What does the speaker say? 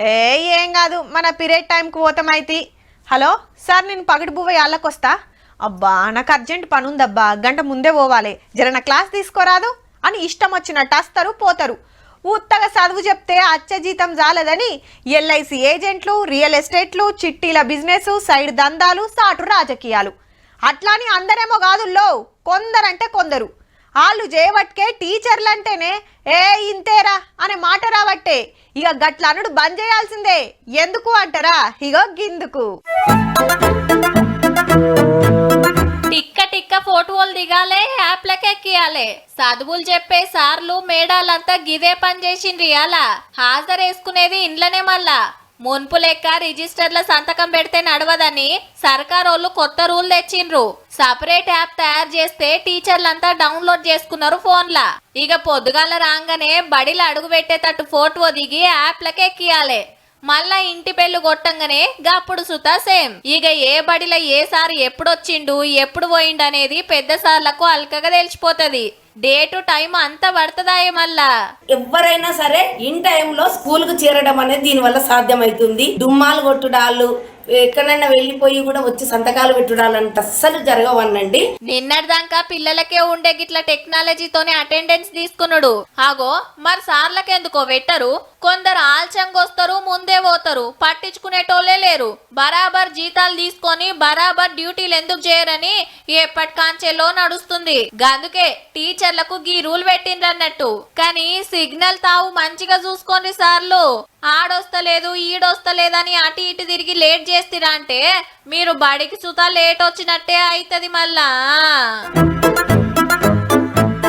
ఏ ఏం కాదు మన పీరియడ్ టైంకి పోతామైతి. హలో సార్, నేను పగటి బువ్వ యాళ్ళకొస్తా. అబ్బా నాకు అర్జెంట్ పని ఉందబ్బా, గంట ముందే పోవాలి, జర నా క్లాస్ తీసుకోరాదు అని ఇష్టం వచ్చినట్టు వస్తారు పోతారు. ఉత్తగా చదువు చెప్తే అచ్చ జీతం జాలదని ఎల్ఐసి ఏజెంట్లు, రియల్ ఎస్టేట్లు, చిట్టీల బిజినెస్, సైడ్ దందాలు, సాటు రాజకీయాలు. అట్లాని అందరేమో కాదుల్లో, కొందరంటే కొందరు. వాళ్ళు చేయబట్టే టీచర్లు అంటేనే ఏ ఇంతేరా అనే మాట రాబట్టే ఇక గట్ల అనుడు బంద్ చేయాల్సిందే. ఎందుకు అంటారా, ఇగో గిందుకు. టిక్క టిక్క ఫోటోలు దిగాలే, యాప్లకి ఎక్కియాలే. చదువులు చెప్పే సార్లు మేడాలంతా గిదే పని చేసిండ్రు. అలా హాజరేసుకునేది ఇండ్లనే. మళ్ళా మున్పు లెక్క రిజిస్టర్ల సంతకం పెడితే నడవదని సర్కారోళ్ళు కొత్త రూల్ తెచ్చిండ్రు. సపరేట్ యాప్ తయారు చేస్తే టీచర్లంతా డౌన్లోడ్ చేసుకున్నారు ఫోన్లా. ఇక పొద్దుగాల రాగానే బడిలో అడుగు పెట్టేటట్టు ఫోటో దిగి యాప్లకి ఎక్కియాలే. మళ్ళా ఇంటి పెళ్లి కొట్టంగానే గప్పుడు సుతా సేమ్. ఇక ఏ బడిలో ఏ సార్ ఎప్పుడొచ్చిండు ఎప్పుడు పోయిండు అనేది పెద్ద సార్లకు అల్కగా తెలిసిపోతుంది. డేటు టైం అంతా పడుతుందాయే. మళ్ళా ఎవరైనా సరే ఇన్ టైంలో స్కూల్ కు చేరడం అనేది దీని వల్ల సాధ్యమవుతుంది. దుమ్మాలు కొట్టుడాళ్ళు, ఎక్కడైనా వెళ్ళిపోయి కూడా వచ్చి సంతకాలు పెట్టుడాలంటే అస్సలు జరగవనండి. నిన్నటిదాకా పిల్లలకే ఉండే గిట్ల టెక్నాలజీతోనే అటెండెన్స్ తీసుకున్నాడు. ఆగో మరి సార్లకెందుకో పెట్టరు. కొందరు ఆల్చంగా వస్తారు, ముందే పోతారు, పట్టించుకునేటోళ్లే లేరు. బరాబర్ జీతాలు తీసుకొని బరాబర్ డ్యూటీలు ఎందుకు చేయరని ఎప్పటికాంచెలో నడుస్తుంది. అందుకే టీచర్లకు గీ రూల్ పెట్టిండ్రన్నట్టు. కానీ సిగ్నల్ తావు మంచిగా చూసుకోండి సార్లు. ఆడొస్తలేదు ఈడొస్తలేదని అటు ఇటు తిరిగి లేట్ చేస్తారా అంటే మీరు బడికి సుతా లేట్ వచ్చినట్టే అవుతుంది మళ్ళా.